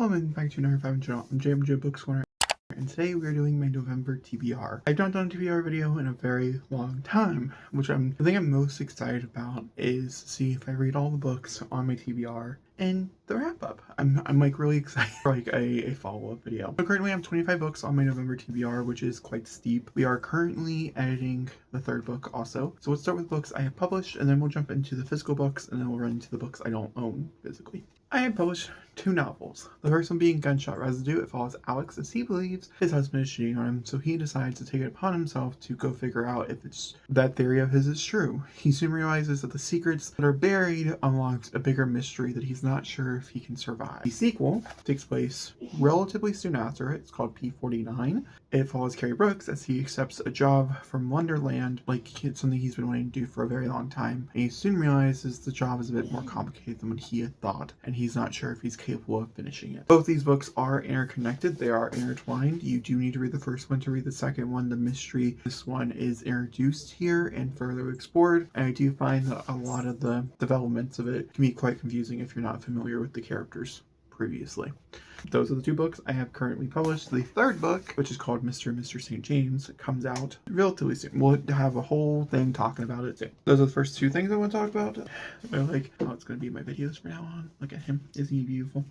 Hello and back to another 5 channel. I'm JMJ Books Corner, and today we are doing my November TBR. I've not done a TBR video in a very long time, which the thing I'm most excited about is to see if I read all the books on my TBR and the wrap up. I'm like really excited for like a follow-up video. So currently I have 25 books on my November TBR, which is quite steep. We are currently editing the third book also. So let's start with books I have published, and then we'll jump into the physical books, and then we'll run into the books I don't own physically. I have published 2 novels. The first one being Gunshot Residue. It follows Alex as he believes his husband is cheating on him, so he decides to take it upon himself to go figure out if that theory of his is true. He soon realizes that the secrets that are buried unlocks a bigger mystery that he's not sure if he can survive. The sequel takes place relatively soon after. It's called P49. It follows Carrie Brooks as he accepts a job from Wonderland, like it's something he's been wanting to do for a very long time. And he soon realizes the job is a bit more complicated than what he had thought, and he's not sure if he's capable of finishing it. Both these books are interconnected. They are intertwined. You do need to read the first one to read the second one. The mystery, this one is introduced here and further explored, and I do find that a lot of the developments of it can be quite confusing if you're not familiar with the characters previously. Those are the 2 books I have currently published. The third book, which is called Mr. and Mr. St. James, comes out relatively soon. We'll have a whole thing talking about it soon. Those are the first 2 things I want to talk about. They're like, oh, it's going to be my videos from now on. Look at him. Isn't he beautiful?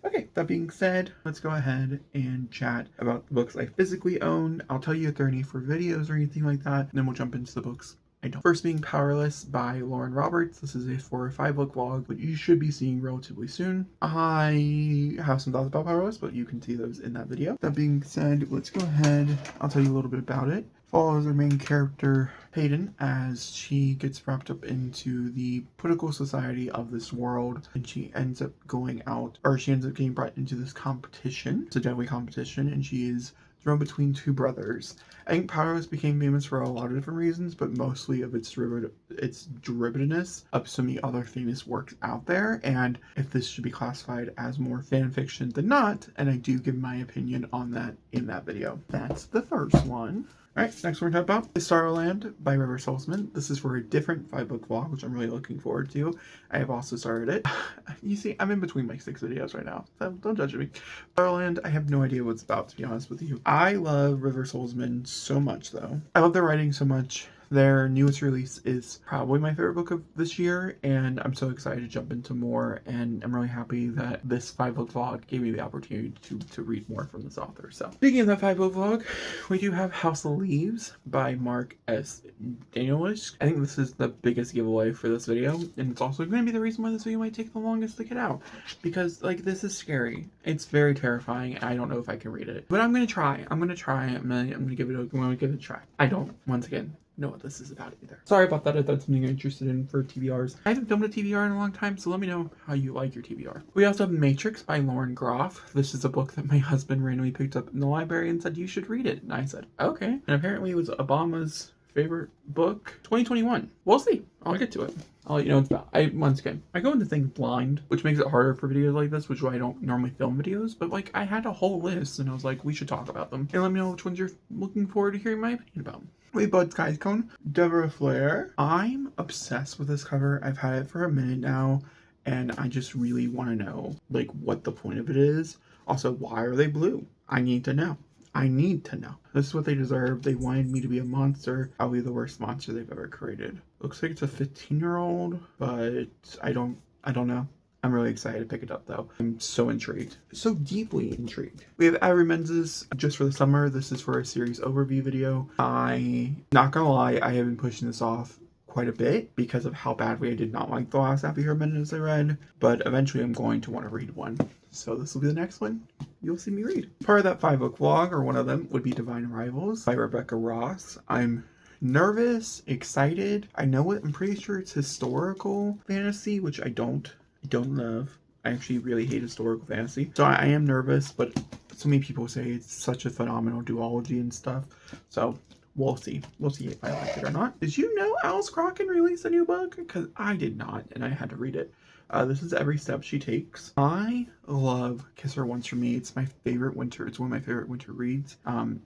Okay, that being said, let's go ahead and chat about the books I physically own. I'll tell you if there are any for videos or anything like that, and then we'll jump into the books I don't. First being Powerless by Lauren Roberts. This is a 4 or 5 book vlog, but you should be seeing relatively soon. I have some thoughts about Powerless, but you can see those in that video. That being said, let's go ahead. I'll tell you a little bit about it. Follows our main character, Hayden, as she gets wrapped up into the political society of this world, and she ends up getting brought into this competition. It's a deadly competition, and she is thrown between 2 brothers. I think Powerless became famous for a lot of different reasons, but mostly of its derivativeness of so many other famous works out there, and if this should be classified as more fan fiction than not, and I do give my opinion on that in that video. That's the first one. Alright, next we're going to talk about is Starland by River Salzman. This is for a different 5-book vlog, which I'm really looking forward to. I have also started it. You see, I'm in between like 6 videos right now, so don't judge me. Starland, I have no idea what it's about, to be honest with you. I love River Salzman so much, though. I love their writing so much. Their newest release is probably my favorite book of this year, and I'm so excited to jump into more, and I'm really happy that this 5-book vlog gave me the opportunity to read more from this author. So, speaking of that 5-book vlog, we do have House of Leaves by Mark S. Danielish. I think this is the biggest giveaway for this video, and it's also going to be the reason why this video might take the longest to get out, because like this is scary. It's very terrifying, and I don't know if I can read it, but I'm going to try. I'm going to give it a try. I don't, once again, know what this is about either. Sorry about that if that's something you're interested in for TBRs. I haven't filmed a TBR in a long time, so let me know how you like your TBR. We also have Matrix by Lauren Groff. This is a book that my husband randomly picked up in the library and said, you should read it. And I said, okay. And apparently it was Obama's favorite book 2021. We'll see. I'll get to it. I'll let you know what it's about. Once again, I go into things blind, which makes it harder for videos like this, which is why I don't normally film videos, but like I had a whole list and I was like, we should talk about them. And let me know which ones you're looking forward to hearing my opinion about. Wait, Bud Sky's Cone, Deborah Flair. I'm obsessed with this cover. I've had it for a minute now, and I just really want to know like what the point of it is. Also, why are they blue? I need to know. I need to know. This is what they deserve. They wanted me to be a monster. I'll be the worst monster they've ever created. Looks like it's a 15-year-old, but I don't know. I'm really excited to pick it up though. I'm so intrigued. So deeply intrigued. We have Avery Menzies, Just for the Summer. This is for a series overview video. Not gonna lie, I have been pushing this off quite a bit because of how badly I did not like the last Happy Her Minutes I read, but eventually I'm going to want to read one. So this will be the next one you'll see me read. Part of that 5-book vlog, or one of them, would be Divine Arrivals by Rebecca Ross. I'm nervous, excited. I'm pretty sure it's historical fantasy, which I don't love. I actually really hate historical fantasy. So I am nervous, but so many people say it's such a phenomenal duology and stuff. So we'll see. We'll see if I like it or not. Did you know Alice Crocken released a new book? Because I did not, and I had to read it. This is Every Step She Takes. I love Kiss Her Once for Me. It's my favorite winter. It's one of my favorite winter reads.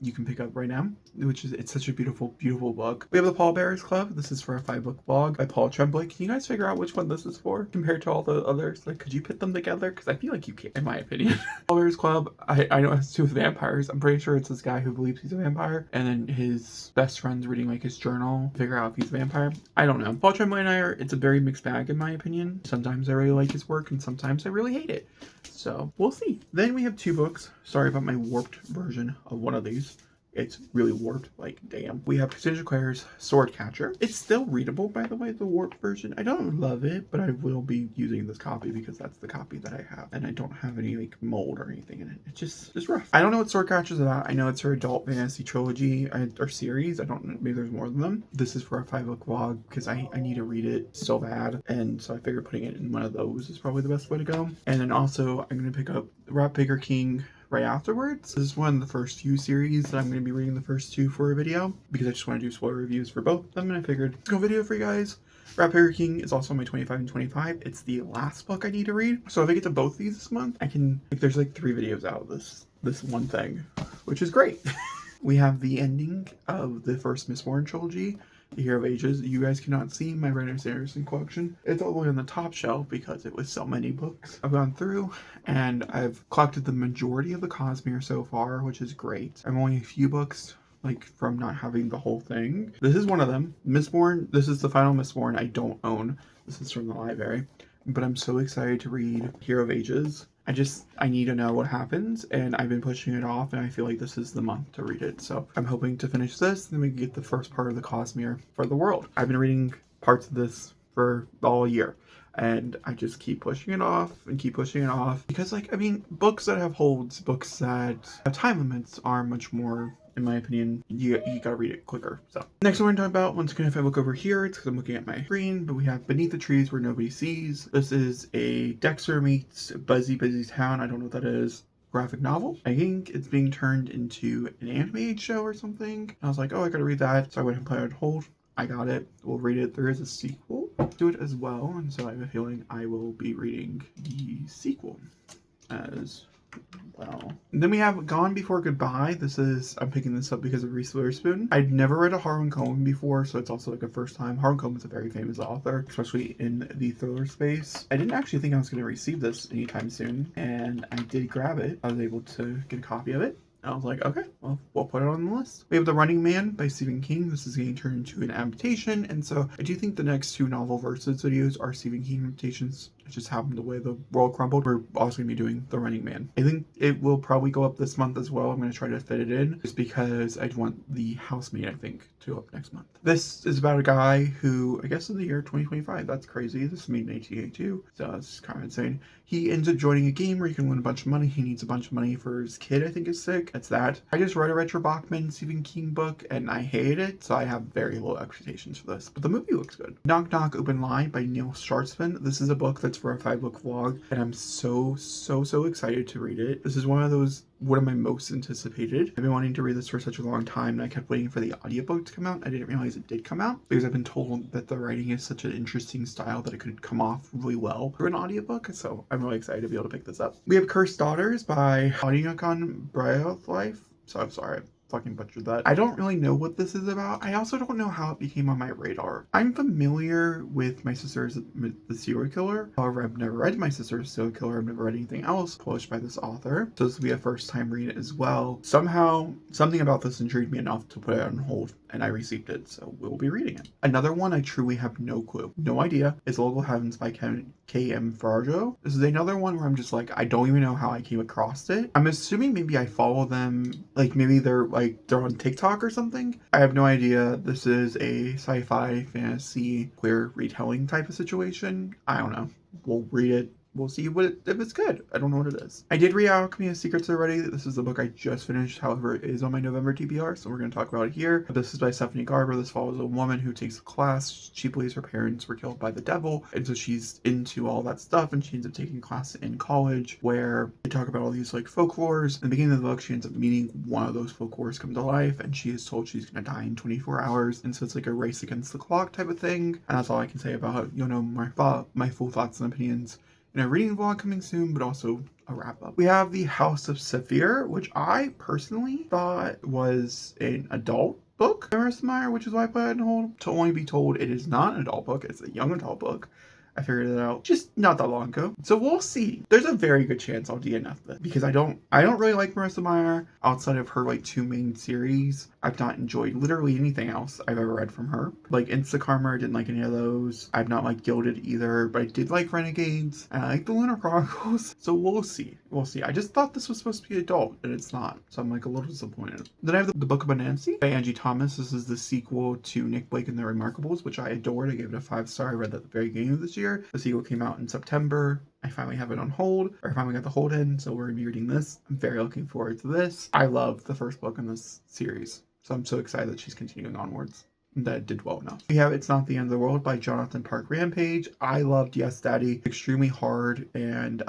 You can pick up right now, it's such a beautiful, beautiful book. We have the Paul Bearers Club. This is for a 5-book vlog by Paul Tremblay. Can you guys figure out which one this is for compared to all the others? Like, could you put them together? Because I feel like you can't, in my opinion. Paul Bearers Club, I know it has to do with vampires. I'm pretty sure it's this guy who believes he's a vampire, and then his best friend's reading like his journal to figure out if he's a vampire. I don't know. Paul Tremblay and it's a very mixed bag in my opinion. Sometimes I really like his work, and sometimes I really hate it. So we'll see. Then we have 2 books. Sorry about my warped version of one of these. It's really warped, like, damn. We have Cassandra Clare's Swordcatcher. It's still readable, by the way, the warped version. I don't love it, but I will be using this copy because that's the copy that I have. And I don't have any, like, mold or anything in it. It's just rough. I don't know what Swordcatcher's about. I know it's her adult fantasy trilogy or series. I don't know. Maybe there's more than them. This is for a 5-book vlog because I need to read it so bad. And so I figured putting it in one of those is probably the best way to go. And then also, I'm going to pick up Rat Baker King right afterwards. This is one of the first few series that I'm going to be reading the first 2 for a video because I just want to do spoiler reviews for both of them, and I figured let's go video for you guys. Rat Baker King is also my 25 and 25. It's the last book I need to read. So if I get to both these this month, I can, like, there's like 3 videos out of this one thing, which is great. We have the ending of the first Mistborn trilogy, The Hero of Ages. You guys cannot see my Brandon Sanderson collection. It's all the way on the top shelf because it was so many books. I've gone through and I've collected the majority of the Cosmere so far, which is great. I'm only a few books like from not having the whole thing. This is one of them. Mistborn, this is the final Mistborn I don't own. This is from the library. But I'm so excited to read Hero of Ages. I need to know what happens, and I've been pushing it off, and I feel like this is the month to read it. So I'm hoping to finish this, then we can get the first part of the Cosmere for the world. I've been reading parts of this for all year, and I just keep pushing it off and keep pushing it off because, like, I mean, books that have holds, books that have time limits are much more, in my opinion, you gotta read it quicker. So next one we're gonna talk about, once again, if I look over here, it's because I'm looking at my screen, but we have Beneath the Trees Where Nobody Sees. This is a Dexter meets Busy Town. I don't know what that is. Graphic novel. I think it's being turned into an animated show or something. And I was like, oh, I gotta read that. So I went and put it on hold. I got it. We'll read it. There is a sequel to it as well, and so I have a feeling I will be reading the sequel as well. And then we have Gone Before Goodbye. I'm picking this up because of Reese Witherspoon. I'd never read a Harlan Coben before, so it's also like a first time. Harlan Coben's a very famous author, especially in the thriller space. I didn't actually think I was going to receive this anytime soon, and I did grab it. I was able to get a copy of it. I was like, okay, well, we'll put it on the list. We have The Running Man by Stephen King. This is getting turned into an adaptation, and so I do think the next 2 novel versus videos are Stephen King adaptations. It just happened the way the world crumbled. We're also going to be doing The Running Man. I think it will probably go up this month as well. I'm going to try to fit it in just because I want The Housemaid, I think, to go up next month. This is about a guy who, I guess in the year 2025, that's crazy. This is made in 1882, so it's kind of insane. He ends up joining a game where he can win a bunch of money. He needs a bunch of money for his kid, I think is sick. That's that. I just read a Richard Bachman Stephen King book and I hated it, so I have very low expectations for this. But the movie looks good. Knock Knock Open Line by Neil Schwartzman. This is a book that's for a 5-book vlog, and I'm so excited to read it. This is one of my most anticipated. I've been wanting to read this for such a long time, and I kept waiting for the audiobook to come out. I didn't realize it did come out because I've been told that the writing is such an interesting style that it could come off really well for an audiobook, so I'm really excited to be able to pick this up. We have Cursed Daughters by Audiocon Braithlife. So I'm sorry, fucking butchered that. I don't really know what this is about. I also don't know how it became on my radar. I'm familiar with My Sister's the Serial Killer. However, I've never read My Sister's Serial Killer. I've never read anything else published by this author. So this will be a first time read as well. Somehow, something about this intrigued me enough to put it on hold, and I received it, so we'll be reading it. Another one I truly have no clue, no idea, is Local Heavens by K.M. Fargo. This is another one where I'm just like, I don't even know how I came across it. I'm assuming maybe I follow them, like maybe they're on TikTok or something. I have no idea. This is a sci-fi fantasy queer retelling type of situation. I don't know. We'll read it. We'll see if it's good. I don't know what it is. I did read Alchemy of Secrets already. This is the book I just finished. However, it is on my November TBR, so we're going to talk about it here. This is by Stephanie Garber. This follows a woman who takes a class. She believes her parents were killed by the devil, and so she's into all that stuff, and she ends up taking a class in college where they talk about all these like folklores. In the beginning of the book, she ends up meeting one of those folklores come to life, and she is told she's going to die in 24 hours, and so it's like a race against the clock type of thing. And that's all I can say about, my full thoughts and opinions in a reading vlog coming soon, but also a wrap up. We have The House of Saphir, which I personally thought was an adult book by Marissa Meyer, which is why I put it on hold. To only be told it is not an adult book, it's a young adult book. I figured it out just not that long ago. So we'll see. There's a very good chance I'll DNF this because I don't really like Marissa Meyer outside of her like 2 main series. I've not enjoyed literally anything else I've ever read from her. Like Instakarma, I didn't like any of those. I've not liked Gilded either, but I did like Renegades and I like the Lunar Chronicles. So we'll see. We'll see. I just thought this was supposed to be adult and it's not. So I'm like a little disappointed. Then I have the Book of Anansi by Angie Thomas. This is the sequel to Nick Blake and the Remarkables, which I adored. I gave it a 5-star. I read that at the very beginning of this year. The sequel came out in September. I finally have it on hold, or I finally got the hold in, so we're gonna be reading this. I'm very looking forward to this. I love the first book in this series, so I'm so excited that she's continuing onwards. That it did well enough. We have It's Not the End of the World by Jonathan Park Rampage. I loved Yes Daddy. Extremely hard and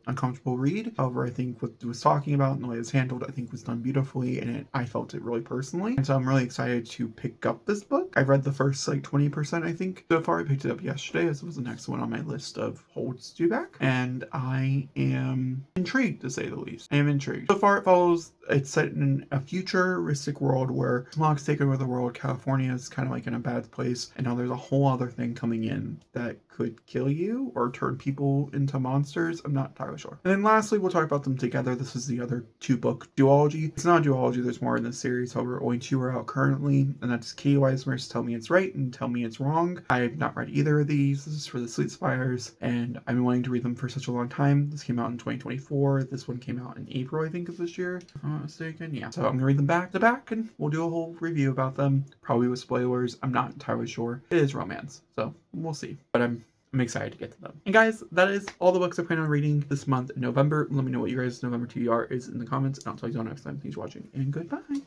uncomfortable read. However, I think what it was talking about and the way it was handled, I think was done beautifully, and I felt it really personally. And so I'm really excited to pick up this book. I've read the first like 20%, I think, so far. I picked it up yesterday, as it was the next one on my list of holds due back. And I am intrigued, to say the least. I am intrigued. So far, it follows, it's set in a futuristic world where smog's taken over the world. California is kind of like in a bad place, and now there's a whole other thing coming in that could kill you or turn people into monsters. I'm not entirely sure. And then lastly, we'll talk about them together. This is the other 2-book duology. It's not a duology, there's more in this series. However, only 2 are out currently, and that's Katie Weismer's Tell Me It's Right and Tell Me It's Wrong. I have not read either of these. This is for the Sleet Spires, and I've been wanting to read them for such a long time. This came out in 2024. This one came out in April, I think, of this year, if I'm not mistaken. Yeah. So I'm gonna read them back to back, and we'll do a whole review about them, probably with spoilers. I'm not entirely sure. It is romance, so we'll see. But I'm excited to get to them. And guys, that is all the books I plan on reading this month in November. Let me know what your guys' November TBR is in the comments, and I'll tell you all next time. Thanks for watching, and goodbye.